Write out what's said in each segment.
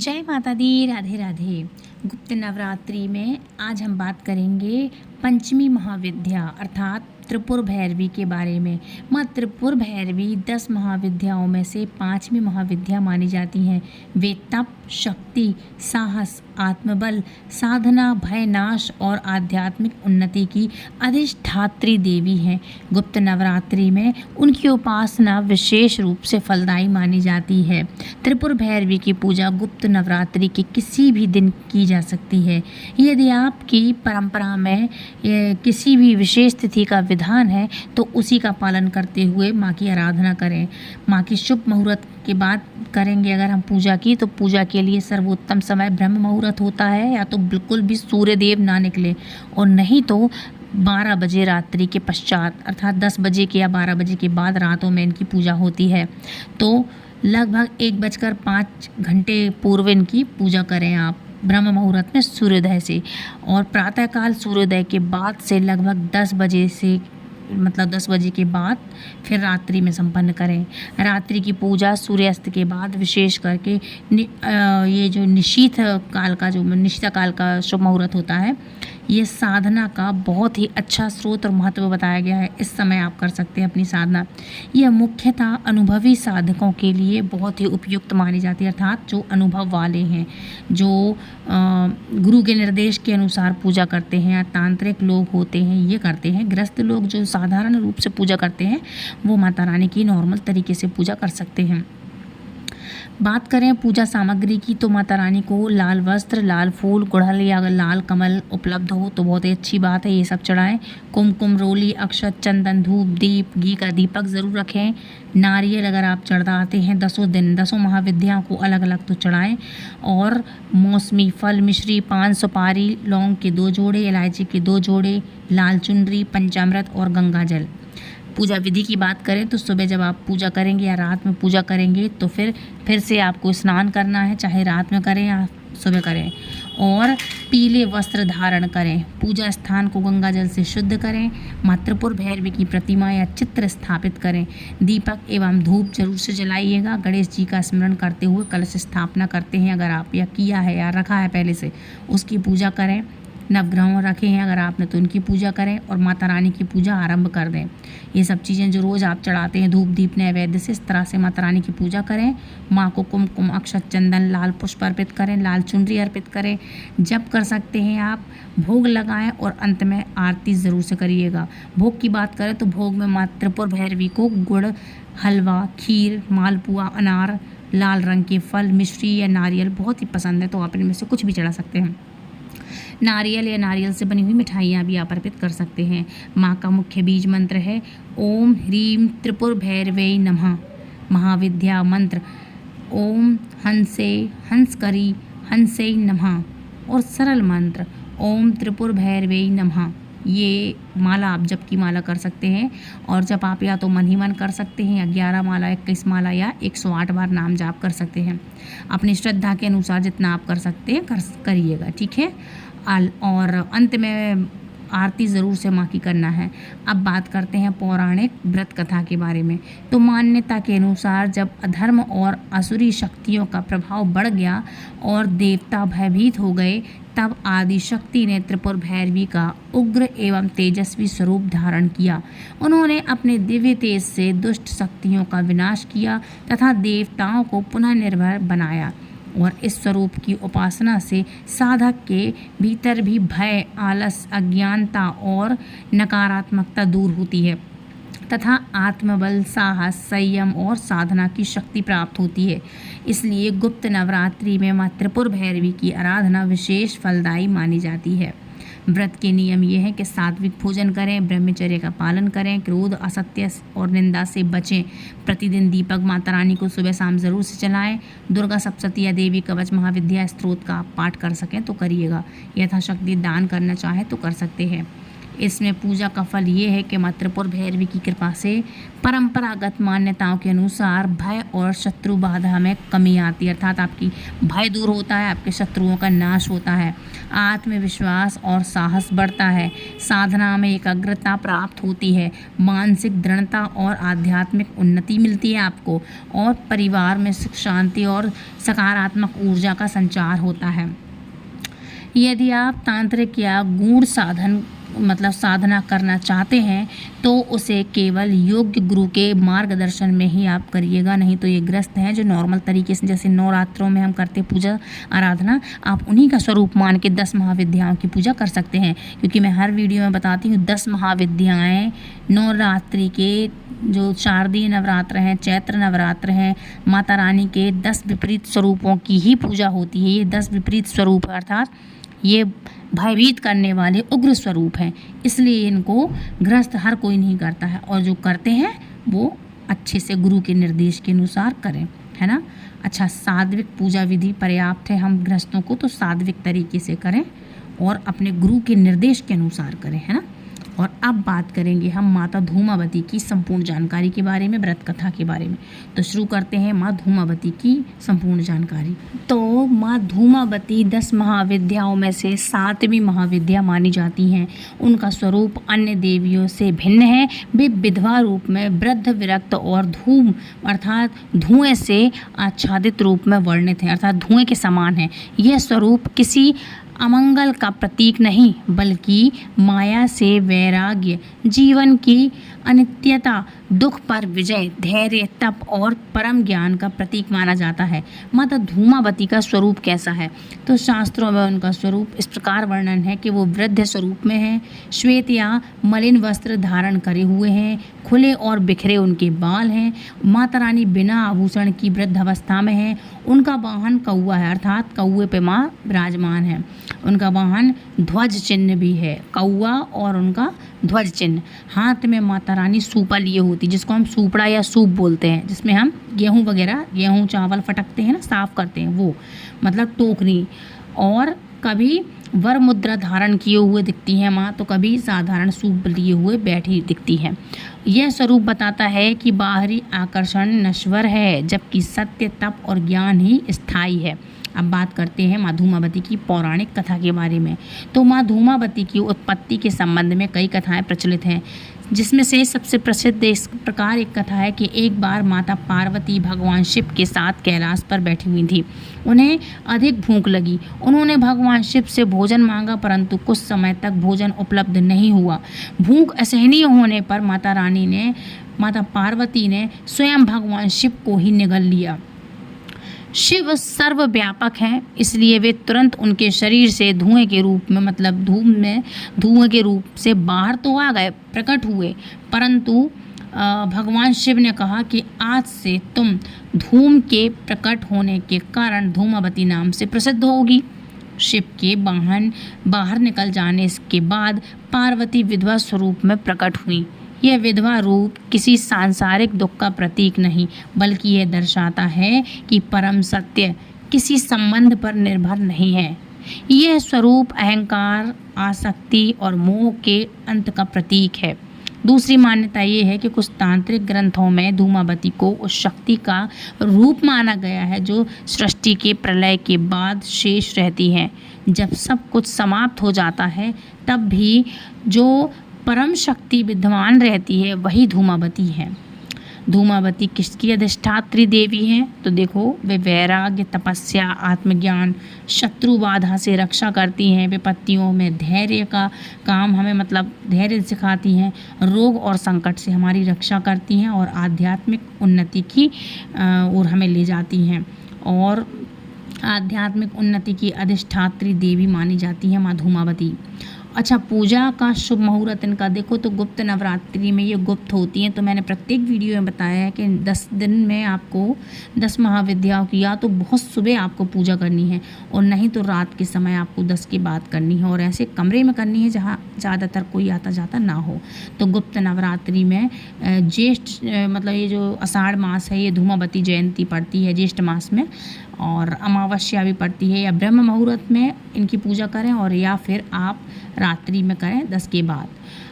जय माता दी। राधे राधे। गुप्त नवरात्रि में आज हम बात करेंगे पंचमी महाविद्या अर्थात त्रिपुर भैरवी के बारे में। माँ त्रिपुर भैरवी 10 महाविद्याओं में से 5वीं महाविद्या मानी जाती हैं। वे तप, शक्ति, साहस, आत्मबल, साधना, भय नाश और आध्यात्मिक उन्नति की अधिष्ठात्री देवी हैं। गुप्त नवरात्रि में उनकी उपासना विशेष रूप से फलदायी मानी जाती है। त्रिपुर भैरवी की पूजा गुप्त नवरात्रि के किसी भी दिन की जा सकती है। यदि आपकी परंपरा में किसी भी विशेष तिथि का विधान है तो उसी का पालन करते हुए माँ की आराधना करें। माँ की शुभ मुहूर्त के बाद करेंगे अगर हम पूजा की, तो पूजा के लिए सर्वोत्तम समय ब्रह्म मुहूर्त होता है, या तो बिल्कुल भी सूर्य देव ना निकले और नहीं तो 12 बजे रात्रि के पश्चात अर्थात 10 बजे के या 12 बजे के बाद रातों में इनकी पूजा होती है। तो लगभग 1:05 पूर्व इनकी पूजा करें आप ब्रह्म मुहूर्त में सूर्योदय से, और प्रातःकाल सूर्योदय के बाद से लगभग 10 बजे से 10 बजे के बाद फिर रात्रि में संपन्न करें। रात्रि की पूजा सूर्यास्त के बाद विशेष करके ये जो निशीथ काल का शुभ मुहूर्त होता है, ये साधना का बहुत ही अच्छा स्रोत और महत्व बताया गया है। इस समय आप कर सकते हैं अपनी साधना। यह मुख्यतः अनुभवी साधकों के लिए बहुत ही उपयुक्त मानी जाती है, अर्थात जो अनुभव वाले हैं, जो गुरु के निर्देश के अनुसार पूजा करते हैं, या तांत्रिक लोग होते हैं ये करते हैं। गृहस्थ लोग जो साधारण रूप से पूजा करते हैं वो माता रानी की नॉर्मल तरीके से पूजा कर सकते हैं। बात करें पूजा सामग्री की, तो माता रानी को लाल वस्त्र, लाल फूल, गुड़हल या लाल कमल उपलब्ध हो तो बहुत ही अच्छी बात है, ये सब चढ़ाएं। कुमकुम, रोली, अक्षत, चंदन, धूप, दीप, घी का दीपक ज़रूर रखें। नारियल अगर आप चढ़ाते हैं 10 महाविद्याओं को अलग अलग तो चढ़ाएं। और मौसमी फल, मिश्री, पान, सुपारी, लौंग के 2 जोड़े, इलायची के 2 जोड़े, लाल चुनरी, पंचामृत और गंगा जल। पूजा विधि की बात करें तो सुबह जब आप पूजा करेंगे या रात में पूजा करेंगे तो फिर से आपको स्नान करना है, चाहे रात में करें या सुबह करें, और पीले वस्त्र धारण करें। पूजा स्थान को गंगा जल से शुद्ध करें। माँ त्रिपुर भैरवी की प्रतिमा या चित्र स्थापित करें। दीपक एवं धूप जरूर से जलाइएगा। गणेश जी का स्मरण करते हुए कलश स्थापना करते हैं अगर आप या किया है या रखा है पहले से, उसकी पूजा करें। नवग्रहों रखे हैं अगर आपने तो उनकी पूजा करें और माता रानी की पूजा आरंभ कर दें। ये सब चीज़ें जो रोज़ आप चढ़ाते हैं धूप दीप नैवेद्य से, इस तरह से माता रानी की पूजा करें। माँ को कुमकुम, अक्षत, चंदन, लाल पुष्प अर्पित करें, लाल चुनरी अर्पित करें। जब कर सकते हैं आप भोग लगाएं और अंत में आरती ज़रूर से करिएगा। भोग की बात करें तो भोग में माँ त्रिपुर भैरवी को गुड़, हलवा, खीर, मालपुआ, अनार, लाल रंग के फल, मिश्री या नारियल बहुत ही पसंद है, तो आप इनमें से कुछ भी चढ़ा सकते हैं। नारियल या नारियल से बनी हुई मिठाइयाँ भी आप अर्पित कर सकते हैं। माँ का मुख्य बीज मंत्र है ओम ह्रीम त्रिपुर भैरवे नमः। महाविद्या मंत्र ओम हंसे हंसकरी हंसे नमः, और सरल मंत्र ओम त्रिपुर भैरवे नमः। ये माला आप जप की माला कर सकते हैं, और जब आप या तो मन ही मन कर सकते हैं या 11 माला, 21 माला या 108 बार नाम जाप कर सकते हैं। अपनी श्रद्धा के अनुसार जितना आप कर सकते हैं करिएगा, ठीक है। और अंत में आरती ज़रूर से माँ की करना है। अब बात करते हैं पौराणिक व्रत कथा के बारे में। तो मान्यता के अनुसार जब अधर्म और असुरी शक्तियों का प्रभाव बढ़ गया और देवता भयभीत हो गए, तब आदि शक्ति ने त्रिपुर भैरवी का उग्र एवं तेजस्वी स्वरूप धारण किया। उन्होंने अपने दिव्य तेज से दुष्ट शक्तियों का विनाश किया तथा देवताओं को पुनः निर्भर बनाया, और इस स्वरूप की उपासना से साधक के भीतर भी भय, आलस, अज्ञानता और नकारात्मकता दूर होती है तथा आत्मबल, साहस, संयम और साधना की शक्ति प्राप्त होती है। इसलिए गुप्त नवरात्रि में माँ त्रिपुर भैरवी की आराधना विशेष फलदायी मानी जाती है। व्रत के नियम ये हैं कि सात्विक भोजन करें, ब्रह्मचर्य का पालन करें, क्रोध, असत्य और निंदा से बचें। प्रतिदिन दीपक माता रानी को सुबह शाम ज़रूर से जलाएं। दुर्गा सप्तशती या देवी कवच महाविद्या स्त्रोत का आप पाठ कर सकें तो करिएगा। यथाशक्ति दान करना चाहें तो कर सकते हैं। इसमें पूजा का फल ये है कि माँ त्रिपुर भैरवी की कृपा से परंपरागत मान्यताओं के अनुसार भय और शत्रु बाधा में कमी आती है, अर्थात आपकी भय दूर होता है, आपके शत्रुओं का नाश होता है, आत्मविश्वास और साहस बढ़ता है, साधना में एकाग्रता प्राप्त होती है, मानसिक दृढ़ता और आध्यात्मिक उन्नति मिलती है आपको, और परिवार में सुख शांति और सकारात्मक ऊर्जा का संचार होता है। यदि आप तांत्रिक या गूढ़ साधना करना चाहते हैं तो उसे केवल योग्य गुरु के मार्गदर्शन में ही आप करिएगा, नहीं तो ये ग्रस्त हैं जो नॉर्मल तरीके से जैसे नवरात्रों में हम करते पूजा आराधना, आप उन्हीं का स्वरूप मान के 10 महाविद्याओं की पूजा कर सकते हैं। क्योंकि मैं हर वीडियो में बताती हूँ 10 महाविद्याएँ नवरात्रि के जो शारदीय नवरात्र हैं, चैत्र नवरात्र हैं, माता रानी के 10 विपरीत स्वरूपों की ही पूजा होती है। ये 10 विपरीत स्वरूप अर्थात ये भयभीत करने वाले उग्र स्वरूप हैं, इसलिए इनको गृहस्थ हर कोई नहीं करता है, और जो करते हैं वो अच्छे से गुरु के निर्देश के अनुसार करें, है ना। अच्छा, सात्विक पूजा विधि पर्याप्त है हम गृहस्थों को, तो सात्विक तरीके से करें और अपने गुरु के निर्देश के अनुसार करें, है ना। और अब बात करेंगे हम माता धूमावती की संपूर्ण जानकारी के बारे में, व्रत कथा के बारे में। तो शुरू करते हैं माँ धूमावती की संपूर्ण जानकारी। तो माँ धूमावती 10 महाविद्याओं में से 7वीं महाविद्या मानी जाती हैं। उनका स्वरूप अन्य देवियों से भिन्न है। वे विधवा रूप में वृद्ध, विरक्त और धूम अर्थात धुएं से आच्छादित रूप में वर्णित है, अर्थात धुएं के समान है। यह स्वरूप किसी अमंगल का प्रतीक नहीं बल्कि माया से वैराग्य, जीवन की अनित्यता, दुख पर विजय, धैर्य, तप और परम ज्ञान का प्रतीक माना जाता है। माता धूमावती का स्वरूप कैसा है? तो शास्त्रों में उनका स्वरूप इस प्रकार वर्णन है कि वो वृद्ध स्वरूप में है, श्वेत या मलिन वस्त्र धारण करे हुए हैं, खुले और बिखरे उनके बाल हैं, माता रानी बिना आभूषण की वृद्ध अवस्था में है, उनका वाहन कौआ है, अर्थात कौए पे माँ विराजमान है, उनका वाहन ध्वज चिन्ह भी है, कौआ और उनका ध्वज चिन्ह। हाथ में माता रानी सूपा लिए होती, जिसको हम सूपड़ा या सूप बोलते हैं, जिसमें हम गेहूँ चावल फटकते हैं ना, साफ करते हैं, वो मतलब टोकरी। और कभी वर मुद्रा धारण किए हुए दिखती है माँ, तो कभी साधारण सूप लिए हुए बैठी दिखती है। यह स्वरूप बताता है कि बाहरी आकर्षण नश्वर है, जबकि सत्य, तप और ज्ञान ही स्थायी है। अब बात करते हैं माँ धूमावती की पौराणिक कथा के बारे में। तो माँ धूमावती की उत्पत्ति के संबंध में कई कथाएं प्रचलित हैं, जिसमें से सबसे प्रसिद्ध इस प्रकार एक कथा है कि एक बार माता पार्वती भगवान शिव के साथ कैलाश पर बैठी हुई थी। उन्हें अधिक भूख लगी। उन्होंने भगवान शिव से भोजन मांगा, परंतु कुछ समय तक भोजन उपलब्ध नहीं हुआ। भूख असहनीय होने पर माता पार्वती ने स्वयं भगवान शिव को ही निगल लिया। शिव सर्वव्यापक हैं, इसलिए वे तुरंत उनके शरीर से धुएं के रूप में मतलब धुएं के रूप से बाहर तो आ गए, प्रकट हुए, परंतु भगवान शिव ने कहा कि आज से तुम धूम के प्रकट होने के कारण धूमावती नाम से प्रसिद्ध होगी। शिव के वाहन बाहर निकल जाने के बाद पार्वती विधवा स्वरूप में प्रकट हुई। यह विधवा रूप किसी सांसारिक दुख का प्रतीक नहीं, बल्कि यह दर्शाता है कि परम सत्य किसी संबंध पर निर्भर नहीं है। यह स्वरूप अहंकार, आसक्ति और मोह के अंत का प्रतीक है। दूसरी मान्यता ये है कि कुछ तांत्रिक ग्रंथों में धूमावती को उस शक्ति का रूप माना गया है जो सृष्टि के प्रलय के बाद शेष रहती है। जब सब कुछ समाप्त हो जाता है तब भी जो परम शक्ति विद्यमान रहती है वही धूमावती है। धूमावती किसकी अधिष्ठात्री देवी हैं? तो देखो, वे वैराग्य, तपस्या, आत्मज्ञान, शत्रु बाधा से रक्षा करती हैं, विपत्तियों में धैर्य का काम हमें मतलब धैर्य सिखाती हैं, रोग और संकट से हमारी रक्षा करती हैं और आध्यात्मिक उन्नति की ओर हमें ले जाती हैं, और आध्यात्मिक उन्नति की अधिष्ठात्री देवी मानी जाती है माँ धूमावती। अच्छा, पूजा का शुभ मुहूर्त इनका देखो तो गुप्त नवरात्रि में ये गुप्त होती हैं। तो मैंने प्रत्येक वीडियो में बताया है कि 10 दिन में आपको 10 महाविद्याओं की या तो बहुत सुबह आपको पूजा करनी है, और नहीं तो रात के समय आपको 10 के बाद करनी है, और ऐसे कमरे में करनी है जहाँ ज़्यादातर कोई आता जाता ना हो। तो गुप्त नवरात्रि में ज्येष्ठ मतलब ये जो आषाढ़ मास है, ये धूमावती जयंती पड़ती है ज्येष्ठ मास में, और अमावस्या भी पड़ती है, या ब्रह्म मुहूर्त में इनकी पूजा करें और या फिर आप रात्रि में करें 10 के बाद।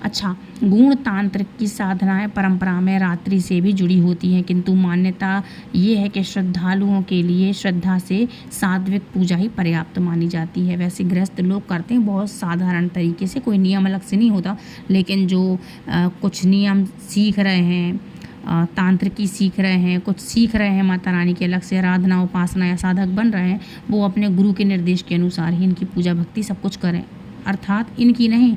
अच्छा, गुण तांत्रिक की साधनाएं परंपरा में रात्रि से भी जुड़ी होती हैं, किंतु मान्यता ये है कि श्रद्धालुओं के लिए श्रद्धा से सात्विक पूजा ही पर्याप्त मानी जाती है। वैसे गृहस्थ लोग करते हैं बहुत साधारण तरीके से, कोई नियम अलग से नहीं होता, लेकिन जो कुछ नियम सीख रहे हैं, तांत्रिकी सीख रहे हैं, कुछ सीख रहे हैं, माता रानी की अलग से आराधना उपासना या साधक बन रहे हैं, वो अपने गुरु के निर्देश के अनुसार ही इनकी पूजा भक्ति सब कुछ करें। अर्थात इनकी नहीं,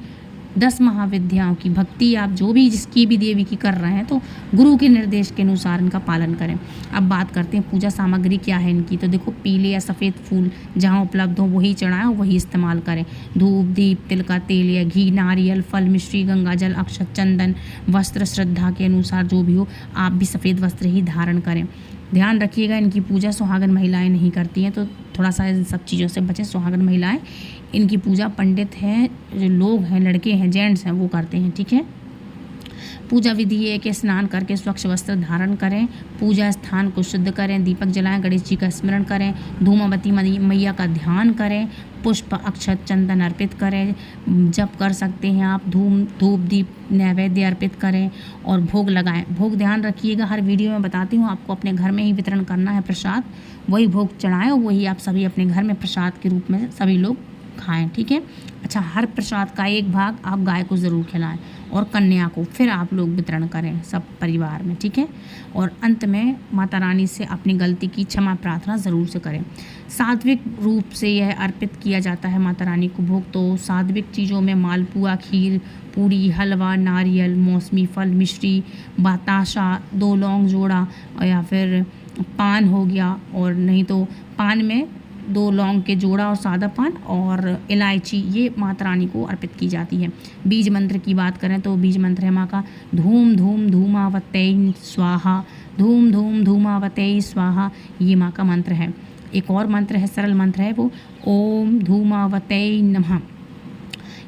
10 महाविद्याओं की भक्ति आप जो भी जिसकी भी देवी की कर रहे हैं तो गुरु के निर्देश के अनुसार इनका पालन करें। अब बात करते हैं पूजा सामग्री क्या है इनकी। तो देखो, पीले या सफ़ेद फूल जहाँ उपलब्ध हो वही चढ़ाएं और वही इस्तेमाल करें। धूप, दीप, तिल का तेल या घी, नारियल, फल, मिश्री, गंगाजल, अक्षत, चंदन, वस्त्र श्रद्धा के अनुसार जो भी हो, आप भी सफ़ेद वस्त्र ही धारण करें। ध्यान रखिएगा, इनकी पूजा सुहागन महिलाएं नहीं करती हैं, तो थोड़ा सा इन सब चीज़ों से बचें। सुहागन महिलाएं इनकी पूजा पंडित हैं, जो लोग हैं, लड़के हैं, जेंट्स हैं, वो करते हैं। ठीक है। पूजा विधि है कि स्नान करके स्वच्छ वस्त्र धारण करें, पूजा स्थान को शुद्ध करें, दीपक जलाएं, गणेश जी का स्मरण करें, धूमावती मैया का ध्यान करें, पुष्प, अक्षत, चंदन अर्पित करें। जब कर सकते हैं आप धूप दीप नैवेद्य अर्पित करें और भोग लगाएं। भोग ध्यान रखिएगा, हर वीडियो में बताती हूँ, आपको अपने घर में ही वितरण करना है प्रसाद, वही भोग चढ़ाएं और वही आप सभी अपने घर में प्रसाद के रूप में सभी लोग खाएं। ठीक है। अच्छा, हर प्रसाद का एक भाग आप गाय को ज़रूर खिलाएं और कन्या को, फिर आप लोग वितरण करें सब परिवार में। ठीक है। और अंत में माता रानी से अपनी गलती की क्षमा प्रार्थना ज़रूर से करें। सात्विक रूप से यह अर्पित किया जाता है माता रानी को भोग। तो सात्विक चीज़ों में मालपुआ, खीर, पूरी, हलवा, नारियल, मौसमी फल, मिश्री, बताशा, 2 लौंग जोड़ा, या फिर पान हो गया, और नहीं तो पान में 2 लौंग के जोड़ा और सादा पान और इलायची, ये माता रानी को अर्पित की जाती है। बीज मंत्र की बात करें तो बीज मंत्र है माँ का धूम धूम धूमावतै स्वाहा, धूम धूम धूमावतै स्वाहा, ये माँ का मंत्र है। एक और मंत्र है, सरल मंत्र है, वो ओम धूमावतै नमः,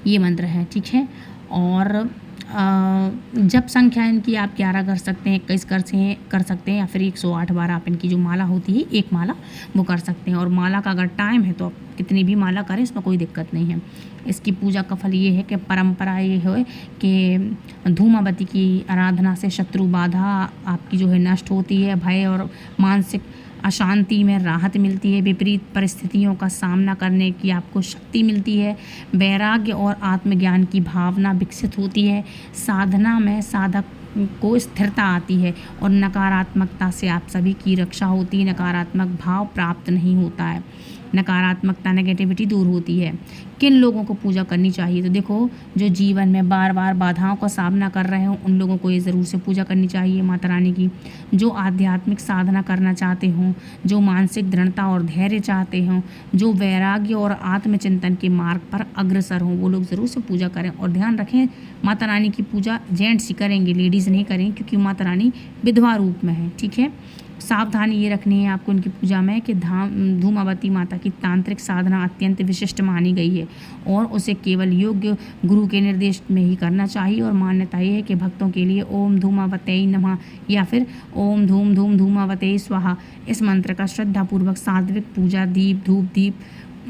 ये मंत्र है। ठीक है। और जब संख्या इनकी आप 11 कर सकते हैं, 21 कर सकते हैं, या फिर 108 बार आप इनकी जो माला होती है, एक माला, वो कर सकते हैं। और माला का अगर टाइम है तो आप कितनी भी माला करें, इसमें कोई दिक्कत नहीं है। इसकी पूजा का फल ये है कि परंपरा ये है कि धूमावती की आराधना से शत्रु बाधा आपकी जो है नष्ट होती है, भय और मानसिक अशांति में राहत मिलती है, विपरीत परिस्थितियों का सामना करने की आपको शक्ति मिलती है, वैराग्य और आत्मज्ञान की भावना विकसित होती है, साधना में साधक को स्थिरता आती है और नकारात्मकता से आप सभी की रक्षा होती है, नकारात्मक भाव प्राप्त नहीं होता है, नकारात्मकता नेगेटिविटी दूर होती है। किन लोगों को पूजा करनी चाहिए? तो देखो, जो जीवन में बार बार बाधाओं का सामना कर रहे हों उन लोगों को ये ज़रूर से पूजा करनी चाहिए माता रानी की। जो आध्यात्मिक साधना करना चाहते हों, जो मानसिक दृढ़ता और धैर्य चाहते हों, जो वैराग्य और आत्मचिंतन के मार्ग पर अग्रसर हों, वो लोग ज़रूर से पूजा करें। और ध्यान रखें, माता रानी की पूजा जेंट्स ही करेंगे, लेडीज़ नहीं करेंगे, क्योंकि माता रानी विधवा रूप में है। ठीक है। सावधानी ये रखनी है आपको इनकी पूजा में कि धूमावती माता की तांत्रिक साधना अत्यंत विशिष्ट मानी गई है और उसे केवल योग्य गुरु के निर्देश में ही करना चाहिए। और मान्यता ये है कि भक्तों के लिए ओम धूमावतै नमः या फिर ओम धूम धूम धूमावतै स्वाहा, इस मंत्र का श्रद्धापूर्वक सात्विक पूजा, दीप धूप दीप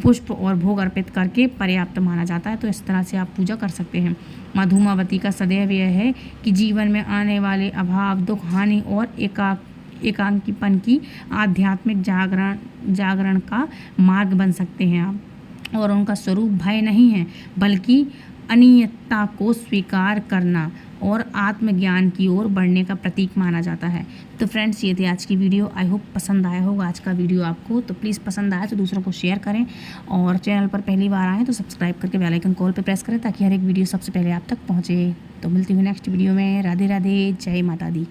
पुष्प और भोग अर्पित करके पर्याप्त माना जाता है। तो इस तरह से आप पूजा कर सकते हैं। माँ धूमावती का सदैव यह है कि जीवन में आने वाले अभाव, दुख, हानि और एकांकीपन की आध्यात्मिक जागरण का मार्ग बन सकते हैं आप। और उनका स्वरूप भय नहीं है, बल्कि अनियतता को स्वीकार करना और आत्मज्ञान की ओर बढ़ने का प्रतीक माना जाता है। तो फ्रेंड्स, ये थी आज की वीडियो। आई होप पसंद आया होगा आज का वीडियो आपको। तो प्लीज़ पसंद आया तो दूसरों को शेयर करें, और चैनल पर पहली बार आएँ तो सब्सक्राइब करके बेल आइकन कॉल पे प्रेस करें, ताकि हर एक वीडियो सबसे पहले आप तक पहुँचे। तो मिलती हूँ नेक्स्ट वीडियो में। राधे राधे, जय माता दी।